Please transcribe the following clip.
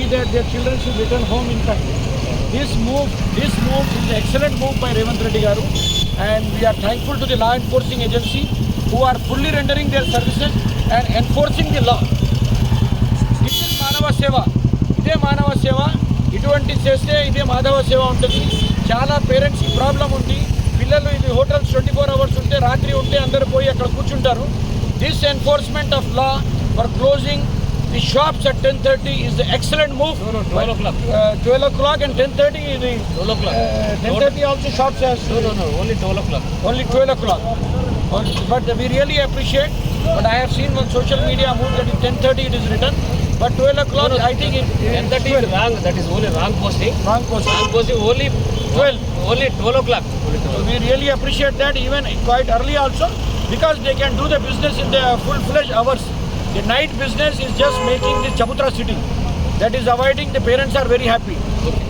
see that their children should return home in time. This move is an excellent move by Revanth Reddy Garu, and we are thankful to the law enforcing agency who are fully rendering their services and enforcing the law. This is Manava Seva. ఇదే మానవ సేవ. ఇటువంటి చేస్తే ఇదే మాధవ సేవ ఉంటుంది. చాలా పేరెంట్స్కి ప్రాబ్లం ఉంది. పిల్లలు ఇది హోటల్స్ 24 hours ఉంటే రాత్రి ఉంటే అందరూ పోయి అక్కడ కూర్చుంటారు. This enforcement of law for closing the shops at 10:30 is the excellent move. 12 o'clock. 12 o'clock and 10:30 is the 12 o'clock. 10:30 also shops has No, only 12 o'clock. only 12 o'clock. But we really appreciate. But I have seen on social media move that in 10:30 it is written. But 12 o'clock, No, I think it 10:30 is wrong. That is only wrong posting. wrong question. Wrong posting only 12 o'clock. So we really appreciate that even quite early also, because they can do the business in the full-fledged hours. The night business is just making the chabutra sitting. That is avoiding. The parents are very happy. Okay.